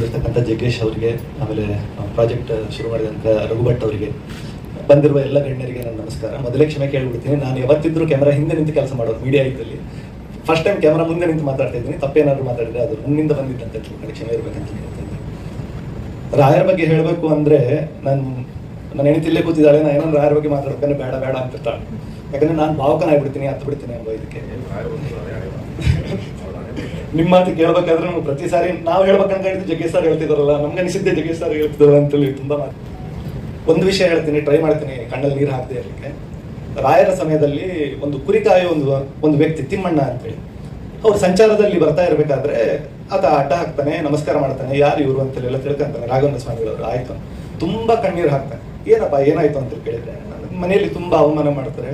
ಮಾಡಿರ್ತಕ್ಕಂಥ ಜಗ್ಗೇಶ್ ಅವರಿಗೆ, ಆಮೇಲೆ ಪ್ರಾಜೆಕ್ಟ್ ಶುರು ಮಾಡಿದಂಥ ರಘುಭಟ್ ಅವರಿಗೆ, ಬಂದಿರುವ ಎಲ್ಲ ಗಣ್ಯರಿಗೆ ನನ್ನ ನಮಸ್ಕಾರ. ಮೊದಲೇ ಕ್ಷಮೆ ಕೇಳಿಬಿಡ್ತೀನಿ. ನಾನು ಯಾವತ್ತಿದ್ರೂ ಕ್ಯಾಮ್ರಾ ಹಿಂದೆ ನಿಂತು ಕೆಲಸ ಮಾಡೋದು ಮೀಡಿಯಾ ಇದ್ದಲ್ಲಿ. ಫಸ್ಟ್ ಟೈಮ್ ಕ್ಯಾಮ್ರಾ ಮುಂದೆ ನಿಂತು ಮಾತಾಡ್ತಾ ಇದ್ದೀನಿ. ತಪ್ಪೇನಾದ್ರು ಮಾತಾಡಿದ್ರೆ ಅದು ನನ್ನಿಂದ ಬಂದಿದ್ದಂತ ನನಗೆ ಕ್ಷಮೆ ಇರಬೇಕಂತ ಹೇಳ್ತೀನಿ. ರಾಯರ ಬಗ್ಗೆ ಹೇಳಬೇಕು ಅಂದರೆ, ನನ್ನ ಹೆಣ್ತಿಲ್ಲೇ ಕೂತಿದ್ದಾಳೆ, ನಾನು ಏನಾದ್ರು ರಾಯರ ಬಗ್ಗೆ ಮಾತಾಡ್ಬೇಕಂದ್ರೆ ಬೇಡ ಬೇಡ ಅಂತಿರ್ತಾಳೆ. ಯಾಕಂದ್ರೆ ನಾನು ಭಾವಕನಾಗ್ಬಿಡ್ತೀನಿ, ಹತ್ತು ಬಿಡ್ತೀನಿ ಎಂಬ ಇದಕ್ಕೆ. ನಿಮ್ಮ ಮಾತು ಕೇಳಬೇಕಾದ್ರೆ ನಾವು ಪ್ರತಿ ಸಾರಿ ನಾವು ಹೇಳ್ಬೇಕಂತ ಹೇಳಿದ್ದು ಜಗ್ಗೇಶ್ ಸರ್ ಹೇಳ್ತಿದಾರಲ್ಲ, ನಮ್ಗೆ ಅನಿಸಿದ್ದೆ ಜಗ್ಗೇಶ್ ಸರ್ ಹೇಳ್ತಿದಾರ ಅಂತೇಳಿ ತುಂಬ ಮಾತು. ಒಂದು ವಿಷಯ ಹೇಳ್ತೀನಿ, ಟ್ರೈ ಮಾಡ್ತೀನಿ ಕಣ್ಣಲ್ಲಿ ನೀರು ಹಾಕದೆ ಇರಲಿಕ್ಕೆ. ರಾಯರ ಸಮಯದಲ್ಲಿ ಒಂದು ಕುರಿ ಕಾಯೋ ಒಂದು ವ್ಯಕ್ತಿ ತಿಮ್ಮಣ್ಣ ಅಂತೇಳಿ, ಅವ್ರು ಸಂಚಾರದಲ್ಲಿ ಬರ್ತಾ ಇರಬೇಕಾದ್ರೆ ಆತ ಅಡ್ಡ ಹಾಕ್ತಾನೆ, ನಮಸ್ಕಾರ ಮಾಡ್ತಾನೆ, ಯಾರು ಇವರು ಅಂತೇಳಿ ತಿಳ್ಕೊಂತಾನೆ. ರಾಘವೇಂದ್ರ ಸ್ವಾಮಿಗಳವರು ಆಯ್ತು ತುಂಬಾ ಕಣ್ಣೀರು ಹಾಕ್ತಾನೆ. ಏನಪ್ಪ ಏನಾಯ್ತು ಅಂತ ಕೇಳಿದ್ರೆ, ಮನೆಯಲ್ಲಿ ತುಂಬಾ ಅವಮಾನ ಮಾಡ್ತಾರೆ.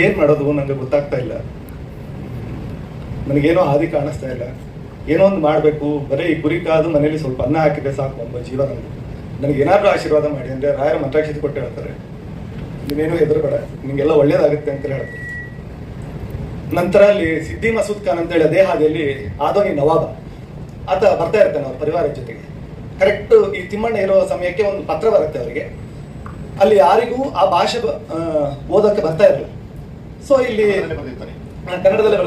ಏನ್ ಮಾಡೋದು ನಂಗೆ ಗೊತ್ತಾಗ್ತಾ ಇಲ್ಲ. ನನಗೇನೋ ಹಾದಿ ಕಾಣಿಸ್ತಾ ಇಲ್ಲ. ಏನೋ ಒಂದು ಮಾಡಬೇಕು. ಬರೀ ಈ ಕುರಿ ಕಾದು ಮನೇಲಿ ಸ್ವಲ್ಪ ಅನ್ನ ಹಾಕಿದ್ರೆ ಸಾಕು ಒಬ್ಬ ಜೀವನ. ನನಗೆ ಏನಾದ್ರೂ ಆಶೀರ್ವಾದ ಮಾಡಿ ಅಂದ್ರೆ ರಾಯರ ಮಂತ್ರಾಕ್ಷತೆ ಕೊಟ್ಟು ಹೇಳ್ತಾರೆ, ನೀವೇನು ಹೆದರಬೇಡ, ನಿಂಗೆಲ್ಲ ಒಳ್ಳೇದಾಗುತ್ತೆ ಅಂತ ಹೇಳ್ತಾರೆ. ನಂತರ ಅಲ್ಲಿ ಸಿದ್ದಿ ಮಸೂದ್ ಖಾನ್ ಅಂತ ಹೇಳಿ ಅದೇ ಹಾದಿಯಲ್ಲಿ ಆದೋನಿ ನವಾಬ ಆತ ಬರ್ತಾ ಇರ್ತಾನೆ ಅವ್ರ ಪರಿವಾರದ ಜೊತೆಗೆ. ಕರೆಕ್ಟ್ ಈ ತಿಮ್ಮಣ್ಣ ಇರೋ ಸಮಯಕ್ಕೆ ಒಂದು ಪತ್ರ ಬರುತ್ತೆ ಅವರಿಗೆ. ಅಲ್ಲಿ ಯಾರಿಗೂ ಆ ಭಾಷೆ ಓದಕ್ಕೆ ಬರ್ತಾ ಇರಲ್ಲ. ಸೊ ಇಲ್ಲಿ ಕನ್ನಡದಲ್ಲೇ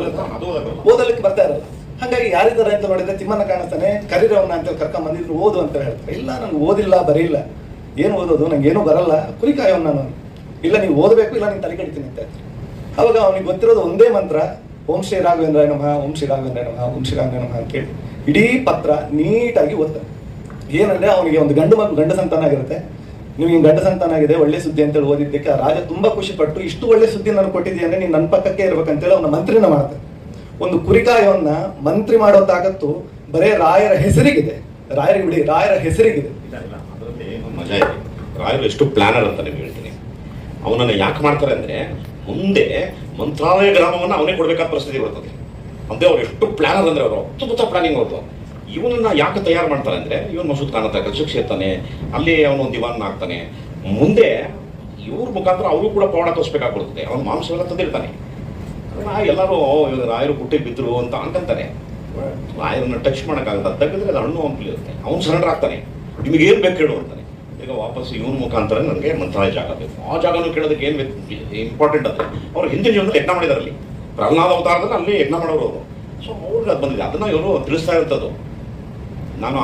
ಓದಲಿಕ್ಕೆ ಬರ್ತಾ ಇರಲ್ಲ. ಹಾಗಾಗಿ ಯಾರಿದ್ದಾರೆ ಅಂತ ನೋಡಿದ್ರೆ ತಿಮ್ಮಣ್ಣ ಕಾಣಿಸ್ತಾನೆ, ಕರೀರವನ್ನ ಅಂತ ಕರ್ಕೊಂಡ್ ಬಂದಿದ್ರು, ಓದು ಅಂತ ಹೇಳ್ತಾರೆ. ಇಲ್ಲ ನಂಗೆ ಓದಿಲ್ಲ ಬರೀಲ್ಲ, ಏನು ಓದೋದು, ನಂಗೆ ಏನೂ ಬರಲ್ಲ, ಕುರಿ ಕಾಯೋನ್ ನಾನು. ಇಲ್ಲ ನೀವು ಓದಬೇಕು, ಇಲ್ಲ ನೀನು ತಲೆ ಕಡಿತೀನಿ ಅಂತ ಹೇಳ್ತಾರೆ. ಅವಾಗ ಅವನಿಗೆ ಗೊತ್ತಿರೋದು ಒಂದೇ ಮಂತ್ರ, ಓಂ ಶ್ರೀ ರಾಘವೇಂದ್ರ ನಮಃ, ಓಂ ಶ್ರೀ ರಾಘವೇಂದ್ರ ನಮಃ, ಓಂ ಶ್ರೀ ರಾಘವೇಂದ್ರ ನಮಃ ಅಂತ ಕೇಳಿ ಇಡೀ ಪತ್ರ ನೀಟಾಗಿ ಓದ್ತಾನೆ. ಏನಂದ್ರೆ ಅವನಿಗೆ ಒಂದು ಗಂಡು ಸಂತಾನ ಆಗಿರುತ್ತೆ. ನಿಮ್ಗೆ ಗಂಡ ಸಂತಾನ ಆಗಿದೆ, ಒಳ್ಳೆ ಸುದ್ದಿ ಅಂತೇಳಿ ಓದಿದ್ದಕ್ಕೆ ಆ ರಾಜ ತುಂಬಾ ಖುಷಿ ಪಟ್ಟು, ಇಷ್ಟು ಒಳ್ಳೆ ಸುದ್ದಿ ನಾನು ಕೊಟ್ಟಿದ್ದೀಯ ಅಂದ್ರೆ ನೀನು ನನ್ನ ಪಕ್ಕಕ್ಕೆ ಇರ್ಬೇಕಂತೇಳಿ ಅವನ ಮಂತ್ರಿನ ಮಾಡ್ತಾನೆ. ಒಂದು ಕುರಿಕಾಯವನ್ನ ಮಂತ್ರಿ ಮಾಡೋ ತಾಕತ್ತು ಬರೇ ರಾಯರ ಹೆಸರಿಗಿದೆ. ರಾಯರಿಗೆ ಬಿಡಿ, ರಾಯರ ಹೆಸರಿಗಿದೆ. ಮಜಾ ಇದೆ. ರಾಯರು ಎಷ್ಟು ಪ್ಲಾನರ್ ಅಂತ ನಿಮ್ಗೆ ಹೇಳ್ತೀನಿ. ಅವನನ್ನ ಯಾಕೆ ಮಾಡ್ತಾರೆ ಅಂದ್ರೆ, ಮುಂದೆ ಮಂತ್ರಾಲಯ ಗ್ರಾಮವನ್ನ ಅವನೇ ಕೊಡ್ಬೇಕಾದ ಪರಿಸ್ಥಿತಿ ಬರ್ತದೆ. ಅಂದ್ರೆ ಅವ್ರು ಎಷ್ಟು ಪ್ಲಾನರ್ ಅಂದ್ರೆ, ಅವರು ಅದ್ಭುತ ಪ್ಲಾನಿಂಗ್ ಅವ್ರದ್ದು. ಇವನನ್ನ ಯಾಕೆ ತಯಾರು ಮಾಡ್ತಾರೆ ಅಂದ್ರೆ, ಇವನ್ ಮಸೂದ್ ಖಾನ್ ಅಂತ ಕೆಲಸಕ್ಕೆ ಸೇರ್ತಾನೆ, ಅಲ್ಲಿ ಅವನು ದಿವಾನ್ ಆಗ್ತಾನೆ. ಮುಂದೆ ಇವ್ರ ಮುಖಾಂತರ ಅವರು ಕೂಡ ಪವಾಡ ತೋರಿಸ್ಬೇಕಾಗ್ಬಿಡ್ತದೆ. ಅವನು ಮಾಂಸವೆಲ್ಲ ತಂದಿರ್ತಾನೆ. ಎಲ್ಲರೂ ರಾಯರು ಹುಟ್ಟಿ ಬಿದ್ರು ಅಂತ ಅನ್ಕೊಂತಾನೆ. ರಾಯರನ್ನ ಟಚ್ ಮಾಡೋಕ್ಕಾಗಲ್ಲ, ತೆಗೆದ್ರೆ ಅದು ಹಣ್ಣು ಹಂಪಲಿರುತ್ತೆ. ಅವ್ನು ಸರೆಂಡರ್ ಆಗ್ತಾನೆ. ನಿಮಗೆ ಏನು ಬೇಕು ಕೇಳು ಅಂತಾನೆ. ಈಗ ವಾಪಸ್ ಇವನ ಮುಖಾಂತರ ನನಗೆ ಮಂತ್ರಾಲಯ ಜಾಗ ಬೇಕು. ಆ ಜಾಗನೂ ಕೇಳೋದಕ್ಕೆ ಏನು ಇಂಪಾರ್ಟೆಂಟ್ ಅಂದ್ರೆ, ಅವ್ರು ಹಿಂದಿನ ಜೀವನದಲ್ಲಿ ಯಜ್ಞ ಮಾಡಿದಾರೆ. ಅಲ್ಲಿ ಪ್ರಹ್ಲಾದ ಅವತಾರದಲ್ಲಿ ಅಲ್ಲಿ ಯಜ್ಞ ಮಾಡೋರು ಅವರು. ಸೊ ಅವ್ರಿಗೆ ಅದು ಬಂದಿದೆ. ಅದನ್ನ ಇವರು ತಿಳಿಸ್ತಾ ಇರ್ತದ್ದು. ನಾನು